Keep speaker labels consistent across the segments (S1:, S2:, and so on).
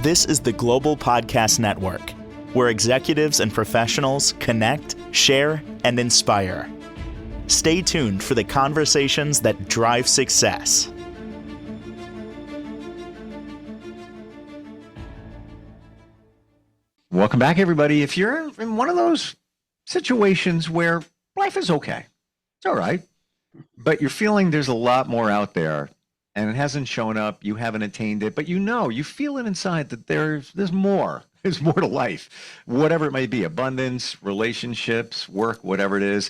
S1: This is the Global Podcast Network, where executives and professionals connect, share, and inspire. Stay tuned for the conversations that drive success.
S2: Welcome back, everybody. If you're in one of those situations where life is okay, it's all right, but you're feeling there's a lot more out there and it hasn't shown up, you haven't attained it, but you feel it inside that there's more. There's more to life. Whatever it may be, abundance, relationships, work, whatever it is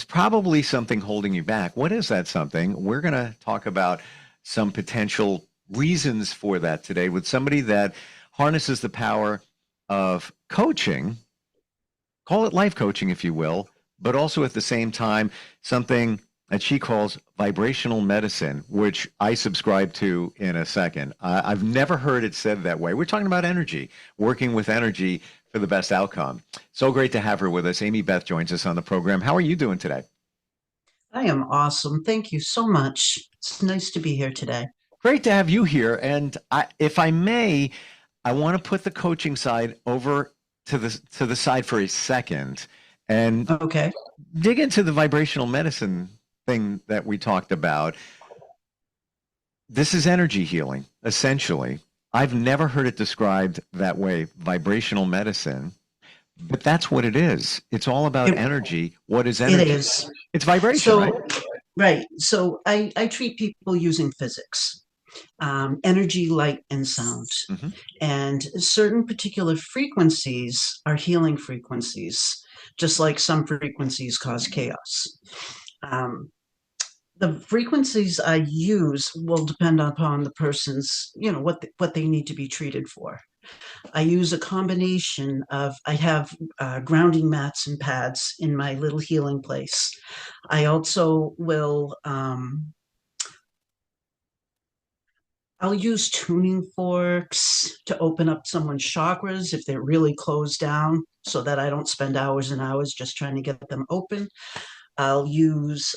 S2: probably something holding you back. What is that something? We're going to talk about some potential reasons for that today with somebody that harnesses the power of coaching, call it life coaching, if you will, but also at the same time, something that she calls vibrational medicine, which I subscribe to in a second. I've never heard it said that way. We're talking about energy, working with energy for the best outcome. So great to have her with us. Amy Beth joins us on the program. How are you doing today?
S3: I am awesome. Thank you so much. It's nice to be here today.
S2: Great to have you here. And if I may, I want to put the coaching side over to the side for a second and dig into the vibrational medicine thing that we talked about. This is energy healing, essentially. I've never heard it described that way, vibrational medicine, but that's what it is. It's all about energy. What is energy?
S3: It is.
S2: It's vibration, right?
S3: Right. So I treat people using physics, energy, light, and sound. Mm-hmm. And certain particular frequencies are healing frequencies, just like some frequencies cause chaos. The frequencies I use will depend upon the person's, what they need to be treated for. I use a combination of, I have grounding mats and pads in my little healing place. I also will, I'll use tuning forks to open up someone's chakras if they're really closed down, so that I don't spend hours and hours just trying to get them open. I use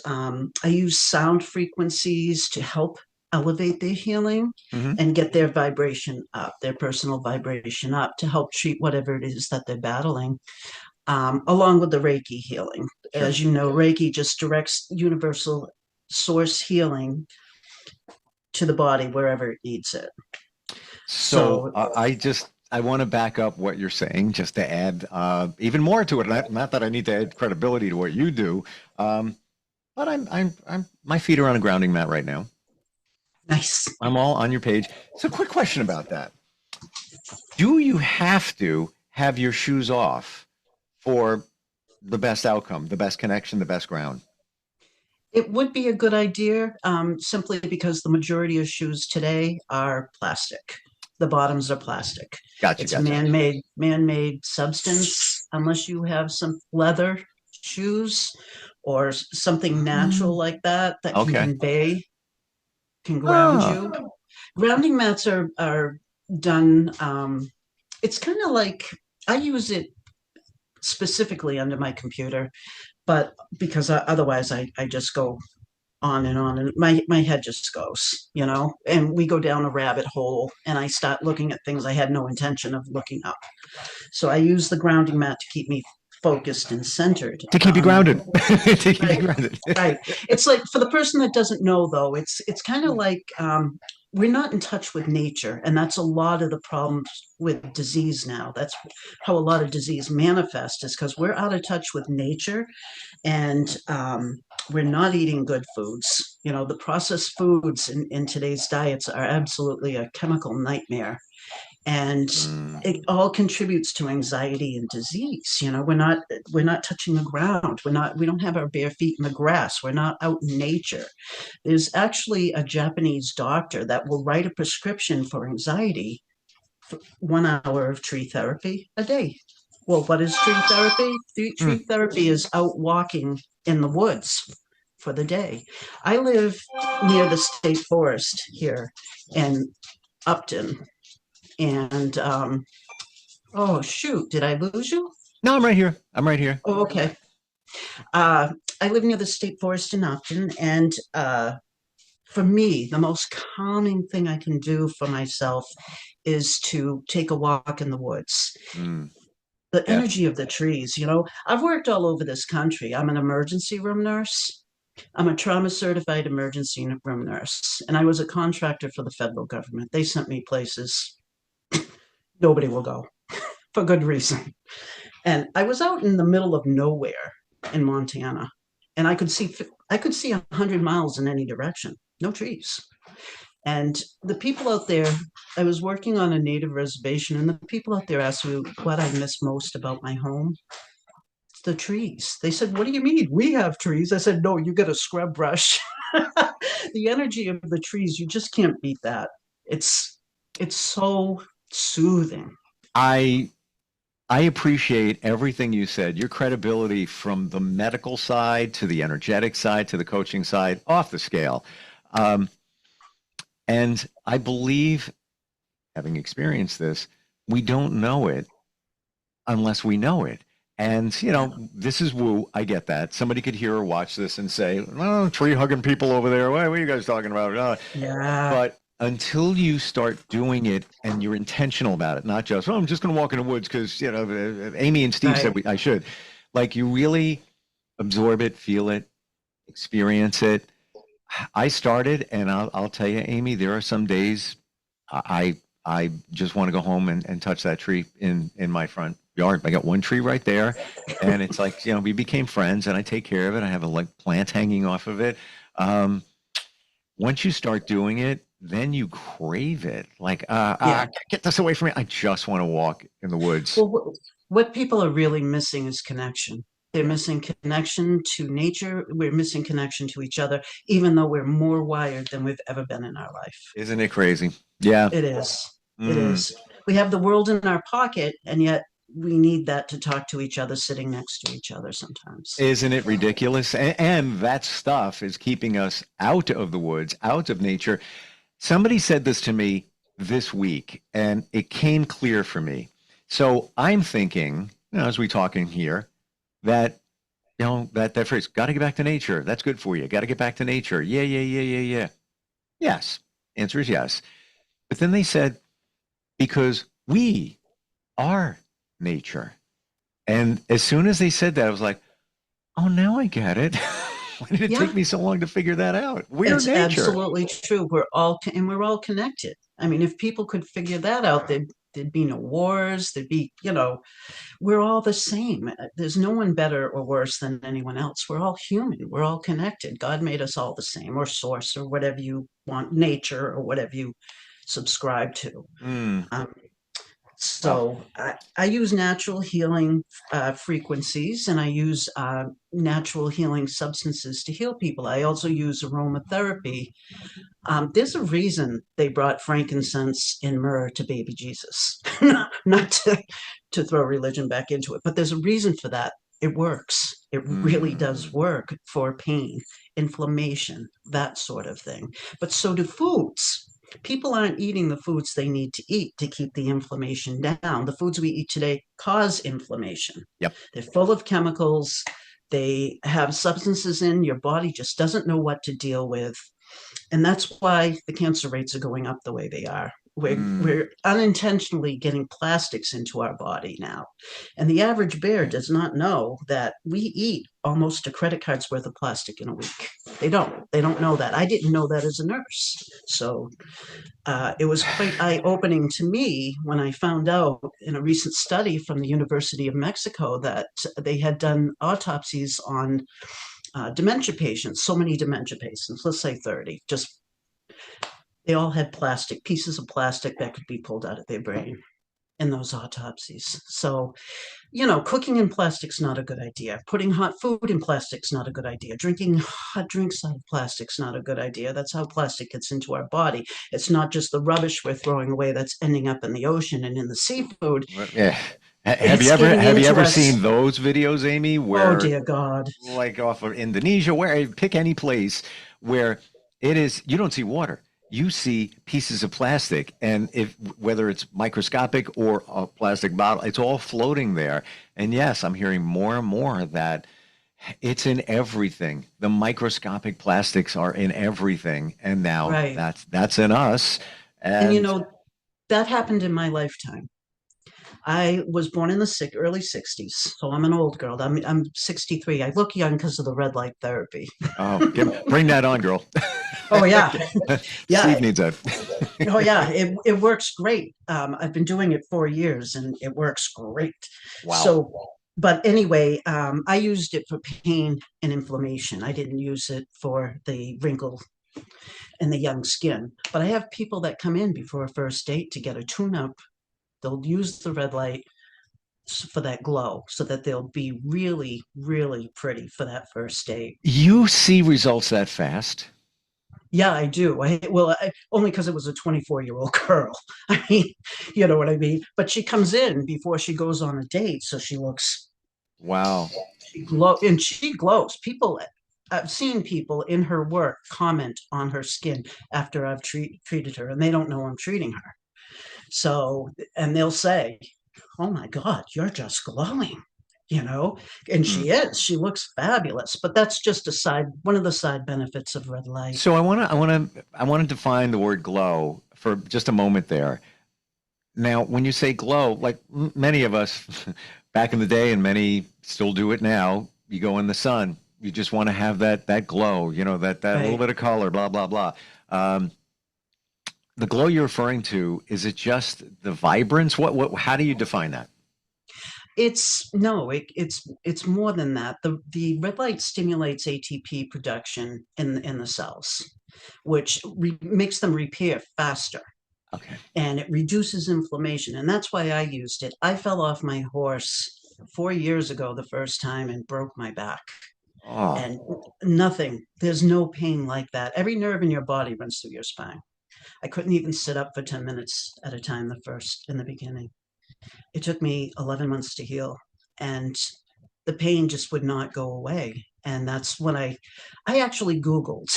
S3: sound frequencies to help elevate their healing and get their vibration up, their personal vibration up, to help treat whatever it is that they're battling, along with the Reiki healing. Sure. As you know, Reiki just directs universal source healing to the body wherever it needs it.
S2: So I want to back up what you're saying, just to add even more to it. Not that I need to add credibility to what you do, but I'm my feet are on a grounding mat right now.
S3: Nice.
S2: I'm all on your page. So, quick question about that: do you have to have your shoes off for the best outcome, the best connection, the best ground?
S3: It would be a good idea, simply because the majority of shoes today are plastic. The bottoms are plastic. It's a man-made substance. Unless you have some leather shoes or something natural like that can ground you. Grounding mats are done. It's kind of like, I use it specifically under my computer, but because otherwise I just go on and my head just goes, and we go down a rabbit hole and I start looking at things I had no intention of looking up. So I use the grounding mat to keep me focused and centered.
S2: To keep you grounded. To keep you grounded.
S3: Right. It's like, for the person that doesn't know, though, it's kind of like we're not in touch with nature. And that's a lot of the problems with disease now. That's how a lot of disease manifests, is because we're out of touch with nature, and we're not eating good foods. The processed foods in today's diets are absolutely a chemical nightmare. And it all contributes to anxiety and disease. We're not touching the ground. We don't have our bare feet in the grass. We're not out in nature. There's actually a Japanese doctor that will write a prescription for anxiety for 1 hour of tree therapy a day. Well, what is tree therapy? Tree therapy is out walking in the woods for the day. I live near the state forest here in Upton. And, oh, shoot, did I lose you?
S2: No, I'm right here.
S3: Oh, okay. I live near the state forest in Upton, and for me, the most calming thing I can do for myself is to take a walk in the woods.
S2: Mm,
S3: The
S2: yeah.
S3: energy of the trees, I've worked all over this country. I'm an emergency room nurse. I'm a trauma certified emergency room nurse, and I was a contractor for the federal government. They sent me places nobody will go for good reason. And I was out in the middle of nowhere in Montana, and I could see 100 miles in any direction, no trees. And the people out there, I was working on a native reservation, and the people out there asked me what I miss most about my home. It's the trees. They said, "What do you mean? We have trees." I said, "No, you get a scrub brush." The energy of the trees, you just can't beat that. It's so soothing.
S2: I I appreciate everything you said. Your credibility from the medical side to the energetic side to the coaching side, off the scale. Um, and I believe, having experienced this, we don't know it unless we know it. And,
S3: Yeah.
S2: this is woo. I get that. Somebody could hear or watch this and say, oh, tree hugging people over there. What are you guys talking about?
S3: Yeah.
S2: But until you start doing it and you're intentional about it, not just, oh, I'm just going to walk in the woods because, Amy and Steve said
S3: Right.
S2: I should. Like you really absorb it, feel it, experience it. I started, and I'll tell you, Amy, there are some days I just want to go home and touch that tree in my front yard. I got one tree right there, and it's like, we became friends, and I take care of it. I have a like plant hanging off of it. Um, Once you start doing it, then you crave it. Like,
S3: Yeah.
S2: get this away from me. I just want to walk in the woods.
S3: Well, what people are really missing is connection. They're
S2: Yeah.
S3: missing connection to nature. We're missing connection to each other, even though we're more wired than we've ever been in our life.
S2: Isn't it crazy? Yeah.
S3: It is. It
S2: Mm.
S3: is. We have the world in our pocket, and yet we need that to talk to each other, sitting next to each other sometimes.
S2: Isn't it ridiculous? And that stuff is keeping us out of the woods, out of nature. Somebody said this to me this week, and it came clear for me. So I'm thinking, as we talking here, that that phrase, got to get back to nature. That's good for you. Got to get back to nature. Yeah, yeah, yeah, yeah, yeah. Yes. Answer is yes. But then they said, because we are nature. And as soon as they said that, I was like, oh, now I get it. Why did it
S3: Yeah,
S2: take me so long to figure that out? We're
S3: it's
S2: nature.
S3: absolutely true. We're all connected. I mean, if people could figure that out, there'd be no wars. There'd be, we're all the same. There's no one better or worse than anyone else. We're all human. We're all connected. God made us all the same, or source, or whatever you want, nature, or whatever you subscribe to.
S2: Mm.
S3: Um,
S2: Wow.
S3: so I use natural healing frequencies, and I use natural healing substances to heal people. I also use aromatherapy. There's a reason they brought frankincense and myrrh to baby Jesus, not to throw religion back into it, but there's a reason for that. It works. It really does
S2: Mm.
S3: work for pain, inflammation, that sort of thing. But so do foods. People aren't eating the foods they need to eat to keep the inflammation down. The foods we eat today cause inflammation.
S2: Yep.
S3: They're full of chemicals. They have substances in your body just doesn't know what to deal with, and that's why the cancer rates are going up the way they are. We're,
S2: Mm.
S3: we're unintentionally getting plastics into our body now. And the average bear does not know that we eat almost a credit card's worth of plastic in a week. They don't. They don't know that. I didn't know that as a nurse. So it was quite eye opening to me when I found out in a recent study from the University of Mexico that they had done autopsies on dementia patients, so many dementia patients, let's say 30, just they all had pieces of plastic that could be pulled out of their brain in those autopsies. So, cooking in plastic's not a good idea. Putting hot food in plastic's not a good idea. Drinking hot drinks out of plastic's not a good idea. That's how plastic gets into our body. It's not just the rubbish we're throwing away that's ending up in the ocean and in the seafood.
S2: Yeah. Have you
S3: It's
S2: ever
S3: getting
S2: have you
S3: into
S2: ever
S3: us.
S2: seen those videos, Amy,
S3: Oh,
S2: where
S3: dear God.
S2: like off of Indonesia, where pick any place where it is, you don't see water. You see pieces of plastic, and if whether it's microscopic or a plastic bottle, it's all floating there. And yes, I'm hearing more and more that, It's in everything. The microscopic plastics are in everything, and now
S3: Right.
S2: that's in us.
S3: And
S2: And
S3: that happened in my lifetime. I was born in the early 60s, so I'm an old girl. I'm 63. I look young because of the red light therapy.
S2: bring that on, girl.
S3: Oh yeah,
S2: Steve
S3: yeah.
S2: needs that.
S3: Oh yeah, it works great. I've been doing it 4 years and it works great.
S2: Wow.
S3: So, but anyway, I used it for pain and inflammation. I didn't use it for the wrinkle and the young skin. But I have people that come in before a first date to get a tune up. They'll use the red light for that glow so that they'll be really, really pretty for that first date.
S2: You see results that fast?
S3: Yeah, I do. Only because it was a 24-year-old girl. I mean, you know what I mean? But she comes in before she goes on a date, so she looks
S2: Wow.
S3: and she glows. I've seen people in her work comment on her skin after I've treated her, and they don't know I'm treating her. So, and they'll say, "Oh my God, you're just glowing." You know, and
S2: Hmm.
S3: she is. She looks fabulous. But that's just one of the side benefits of red light.
S2: So I want to define the word glow for just a moment there. Now, when you say glow, like many of us back in the day, and many still do it now, you go in the sun. You just want to have that glow, that little
S3: Right.
S2: bit of color, blah blah blah. Um, the glow you're referring to, is it just the vibrance? How do you define that?
S3: It's no, it's more than that. The red light stimulates ATP production in the cells, which makes them repair faster,
S2: Okay.
S3: and it reduces inflammation. And that's why I used it. I fell off my horse 4 years ago the first time and broke my back.
S2: Oh,
S3: And nothing, there's no pain like that. Every nerve in your body runs through your spine. I couldn't even sit up for 10 minutes at a time in the beginning. It took me 11 months to heal, and the pain just would not go away. And that's when I actually Googled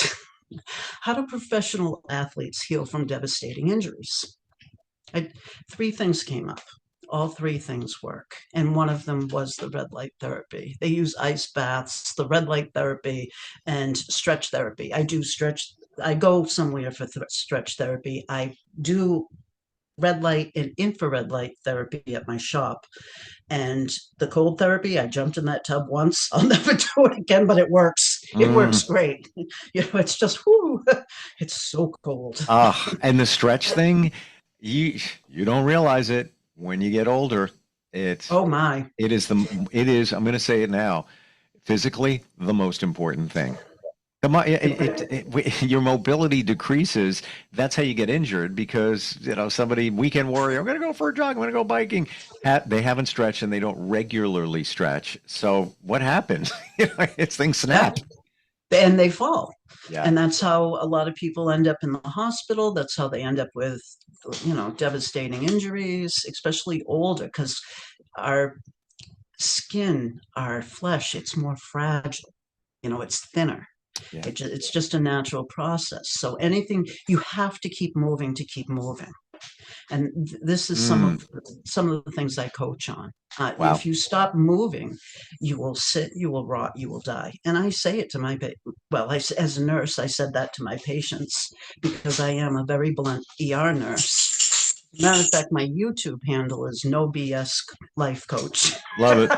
S3: how do professional athletes heal from devastating injuries. I, three things came up. All three things work. And one of them was the red light therapy. They use ice baths, the red light therapy, and stretch therapy. I do stretch. I go somewhere for stretch therapy. I do red light and infrared light therapy at my shop. And the cold therapy, I jumped in that tub once. I'll never do it again, but it works. It
S2: mm.
S3: works great. It's just, whoo, it's so cold.
S2: And the stretch thing, you don't realize it when you get older. It's
S3: Oh my.
S2: it is, I'm going to say it now, physically the most important thing. Your mobility decreases. That's how you get injured, because somebody, weekend warrior, I'm going to go for a jog, I'm going to go biking. They haven't stretched and they don't regularly stretch. So what happens? It's things snap.
S3: And they fall.
S2: Yeah.
S3: And that's how a lot of people end up in the hospital. That's how they end up with, devastating injuries, especially older, because our skin, our flesh, it's more fragile. It's thinner.
S2: Yeah.
S3: It's just a natural process. So anything, you have to keep moving to keep moving. And this is some of the things I coach on.
S2: Wow.
S3: If you stop moving, you will sit, you will rot, you will die. And I say it to as a nurse, I said that to my patients because I am a very blunt ER nurse. Matter of fact, my YouTube handle is No BS Life Coach.
S2: Love it.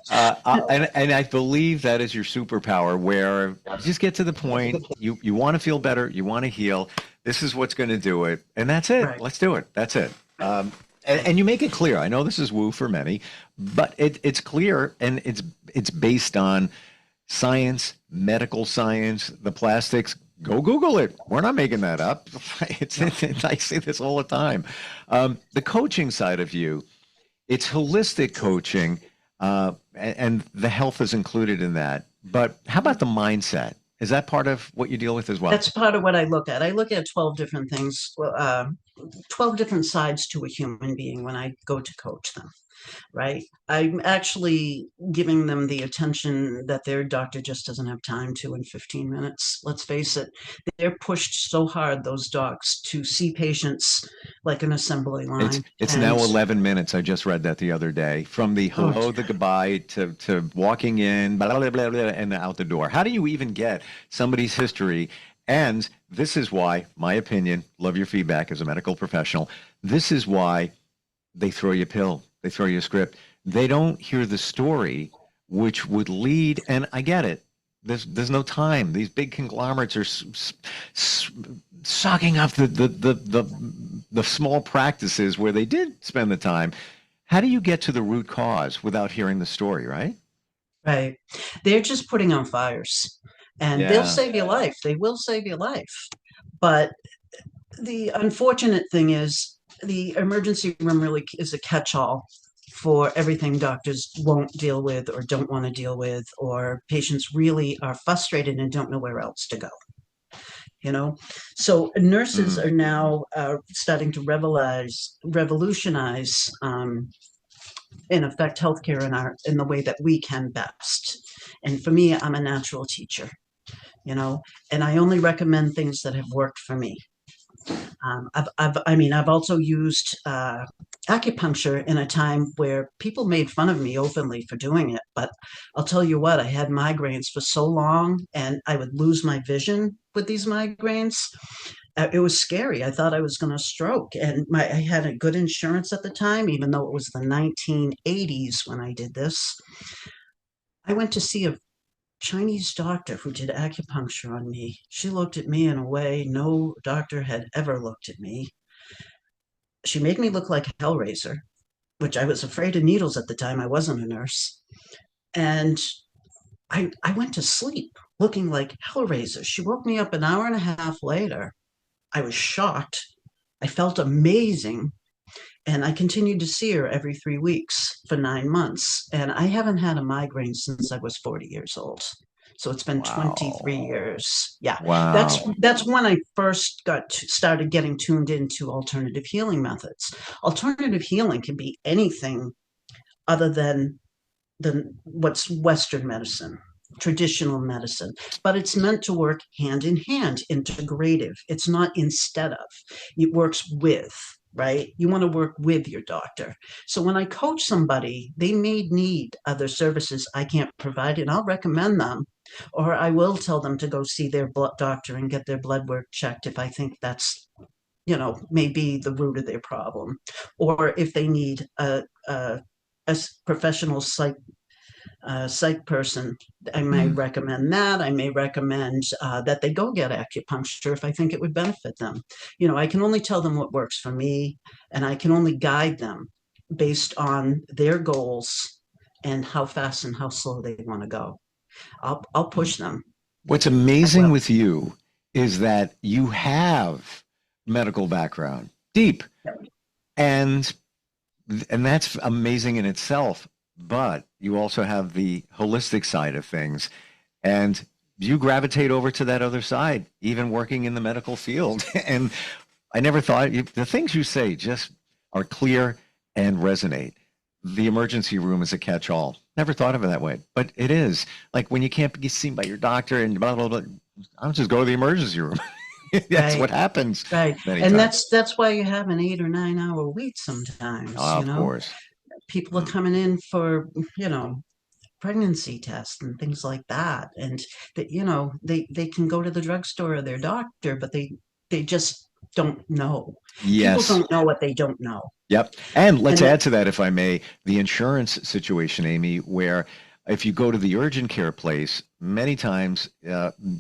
S2: And I believe that is your superpower, where you just get to the point, you want to feel better, you want to heal. This is what's going to do it, and that's it.
S3: Right.
S2: Let's do it. That's it. And you make it clear. I know this is woo for many, but it's clear, and it's based on science, medical science. The plastics, go Google it. We're not making that up. I say this all the time. The coaching side of you, it's holistic coaching, and the health is included in that. But how about the mindset? Is that part of what you deal with as well?
S3: That's part of what I look at. I look at 12 different things 12 different sides to a human being when I go to coach them, right? I'm actually giving them the attention that their doctor just doesn't have time to in 15 minutes. Let's face it, they're pushed so hard, those docs, to see patients like an assembly line.
S2: It's now
S3: And
S2: 11 minutes. I just read that the other day. From the
S3: oh,
S2: hello, the goodbye to walking in, blah, blah, blah, blah, and out the door. How do you even get somebody's history? And this is why, my opinion, love your feedback as a medical professional. This is why they throw you a pill, they throw you a script. They don't hear the story, which would lead, and I get it. There's no time. These big conglomerates are sucking up the small practices where they did spend the time. How do you get to the root cause without hearing the story, right?
S3: right. They're just putting on fires, and they'll
S2: Yeah.
S3: save your life. They will save your life. But the unfortunate thing is the emergency room really is a catch-all for everything doctors won't deal with or don't want to deal with, or patients really are frustrated and don't know where else to go. So nurses
S2: Mm.
S3: are now starting to revolutionize, in effect, healthcare in the way that we can best. And for me, I'm a natural teacher, and I only recommend things that have worked for me. I've also used acupuncture in a time where people made fun of me openly for doing it. But I'll tell you what, I had migraines for so long, and I would lose my vision with these migraines. It was scary. I thought I was going to stroke, and I had a good insurance at the time, even though it was the 1980s when I did this. I went to see a Chinese doctor who did acupuncture on me. She looked at me in a way no doctor had ever looked at me. She made me look like Hellraiser, which I was afraid of needles at the time. I wasn't a nurse. And I went to sleep looking like Hellraiser. She woke me up an hour and a half later. I was shocked. I felt amazing. And I continued to see her every 3 weeks for 9 months. And I haven't had a migraine since I was 40 years old. So it's been 23
S2: Wow.
S3: years. Yeah, that's
S2: Wow.
S3: that's when I first started getting tuned into alternative healing methods. Alternative healing can be anything other than what's Western medicine, traditional medicine, but it's meant to work hand in hand, integrative. It's not instead of, it works with. Right? You want to work with your doctor. So when I coach somebody, they may need other services I can't provide, and I'll recommend them, or I will tell them to go see their doctor and get their blood work checked if I think that's, maybe the root of their problem, or if they need a professional psych person, I may
S2: Mm.
S3: recommend that. I may recommend that they go get acupuncture if I think it would benefit them. I can only tell them what works for me, and I can only guide them based on their goals and how fast and how slow they want to go. I'll push them.
S2: What's
S3: I
S2: amazing
S3: will.
S2: with you is that you have medical background, deep, and that's amazing in itself. But you also have the holistic side of things, and you gravitate over to that other side, even working in the medical field. And I never thought the things you say just are clear and resonate. The emergency room is a catch-all. Never thought of it that way, but it is. Like when you can't be seen by your doctor and blah blah blah. I'll just go to the emergency room. That's what
S3: Right,
S2: happens
S3: right.
S2: many
S3: And
S2: times.
S3: that's why you have an 8 or 9 hour wait sometimes,
S2: Of course.
S3: people are
S2: Mm.
S3: coming in for, pregnancy tests and things like that, and that, they can go to the drugstore or their doctor, but they just don't know. People
S2: Yes.
S3: don't know what they don't know.
S2: Yep. And let's
S3: And
S2: add to that, if I may, the insurance situation, Amy, where if you go to the urgent care place, many times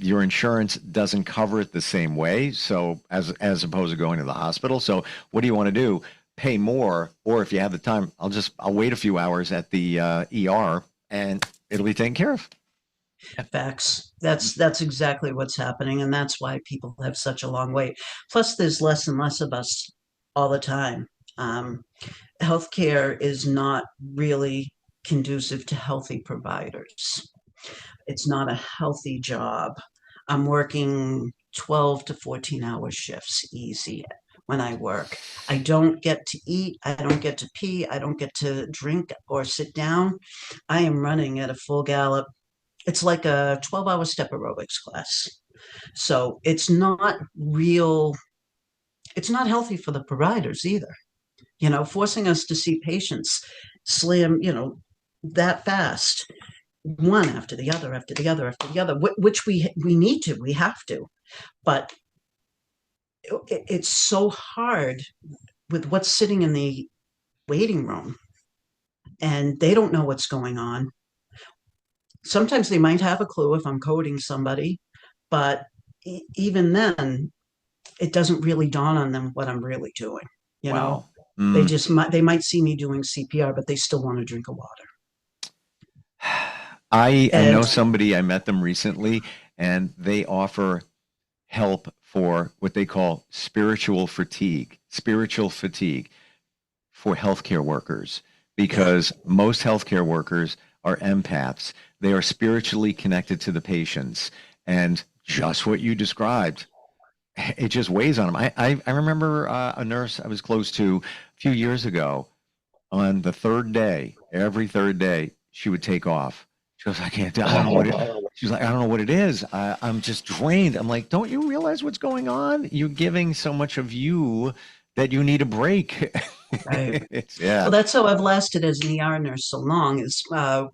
S2: your insurance doesn't cover it the same way. So as opposed to going to the hospital. So what do you want to do? Pay more, or if you have the time, I'll wait a few hours at the ER and it'll be taken care of.
S3: facts, that's exactly what's happening, and that's why people have such a long wait. Plus there's less and less of us all the time. um, Healthcare is not really conducive to healthy providers. It's not a healthy job. I'm working 12 to 14 hour shifts easy when I work. I don't get to eat. I don't get to pee. I don't get to drink or sit down. I am running at a full gallop. It's like a 12-hour step aerobics class. So it's not real. It's not healthy for the providers either. Forcing us to see patients slam, that fast, one after the other, after the other, after the other, which we need to, we have to. But it's so hard with what's sitting in the waiting room, and they don't know what's going on. Sometimes they might have a clue if I'm coding somebody, but even then, it doesn't really dawn on them what I'm really doing.
S2: Wow.
S3: They might see me doing CPR, but they still want to drink a water.
S2: I know somebody, I met them recently, and they offer help for what they call spiritual fatigue for healthcare workers, because most healthcare workers are empaths. They are spiritually connected to the patients, and just what you described, it just weighs on them. I remember a nurse I was close to a few years ago. On the third day, every third day, she would take off. She goes, I don't know what she's like, I don't know what it is. I'm just drained. I'm like, don't you realize what's going on? You're giving so much of you that you need a break.
S3: Right.
S2: Yeah.
S3: Well, that's how I've lasted as an ER nurse so long. Is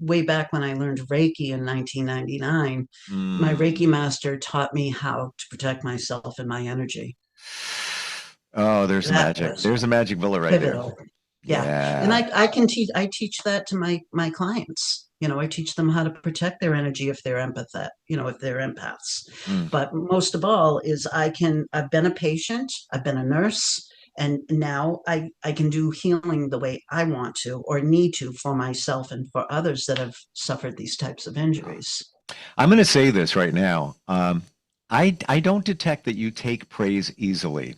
S3: way back when I learned Reiki in 1999. My Reiki master taught me how to protect myself and my energy.
S2: Oh, there's the magic. There's a magic bullet right
S3: pivotal.
S2: there.
S3: Yeah. And I teach that to my clients. I teach them how to protect their energy if they're if they're empaths. But most of all is I've been a patient, I've been a nurse, and now I can do healing the way I want to or need to for myself and for others that have suffered these types of injuries.
S2: I'm going to say this right now. I don't detect that you take praise easily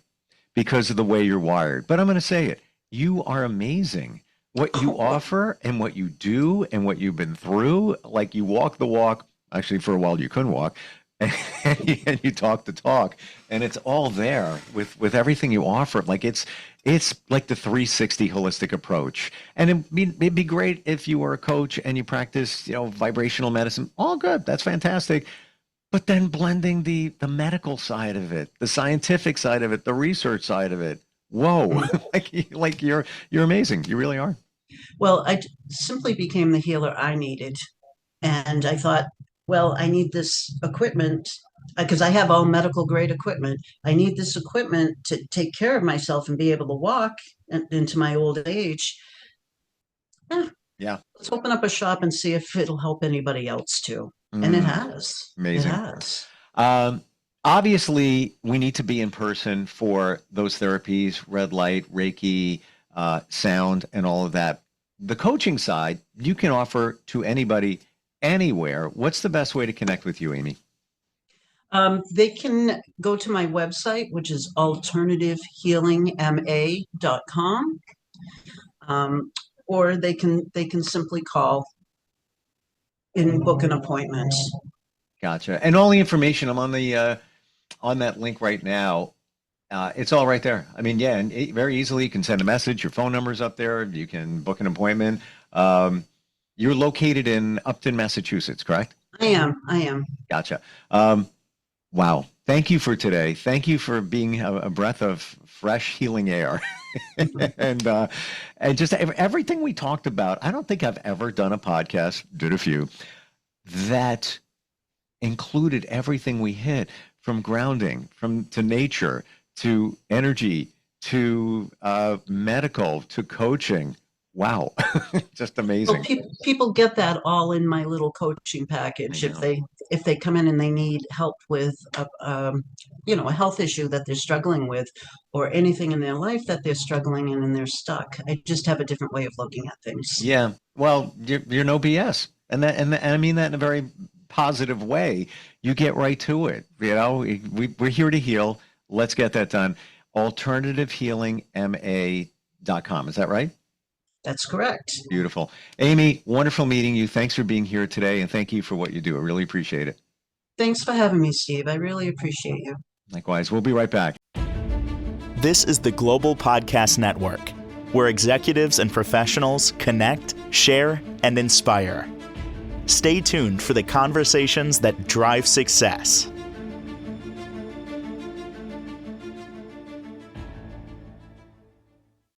S2: because of the way you're wired, but I'm going to say it. You are amazing. What you offer and what you do and what you've been through, like you walk the walk. Actually, for a while you couldn't walk, and you talk the talk, and it's all there with everything you offer. Like it's like the 360 holistic approach. And it'd be great if you were a coach and you practice, vibrational medicine. All good. That's fantastic. But then blending the medical side of it, the scientific side of it, the research side of it. Whoa, like you're amazing. You really are.
S3: Well, I simply became the healer I needed. And I thought, well, I need this equipment because I have all medical grade equipment. I need this equipment to take care of myself and be able to walk into my old age.
S2: Yeah.
S3: Let's open up a shop and see if it'll help anybody else too. And it has.
S2: Amazing.
S3: It has.
S2: Obviously, we need to be in person for those therapies, red light, Reiki, sound, and all of that. The coaching side, you can offer to anybody, anywhere. What's the best way to connect with you, Amy?
S3: They can go to my website, which is alternativehealingma.com, or they can simply call and book an appointment.
S2: Gotcha. And all the information, I'm on the on that link right now. It's all right there. I mean, yeah, and very easily you can send a message. Your phone number's up there. You can book an appointment. You're located in Upton, Massachusetts, correct?
S3: I am.
S2: Gotcha. Wow. Thank you for today. Thank you for being a breath of fresh healing air. and just everything we talked about. I don't think I've ever done a podcast, did a few, that included everything we hit, from grounding, to nature, to energy, to medical, to coaching. Wow. Just amazing.
S3: Well, people get that all in my little coaching package. If they come in and they need help with a health issue that they're struggling with, or anything in their life that they're struggling in and they're stuck, I just have a different way of looking at things.
S2: Yeah. Well, you're no BS. And I mean that in a very positive way. You get right to it. We're here to heal. Let's get that done. AlternativeHealingMA.com. Is that right?
S3: That's correct.
S2: Beautiful. Amy, wonderful meeting you. Thanks for being here today, and thank you for what you do. I really appreciate it.
S3: Thanks for having me, Steve. I really appreciate you.
S2: Likewise. We'll be right back.
S1: This is the Global Podcast Network, where executives and professionals connect, share, and inspire. Stay tuned for the conversations that drive success.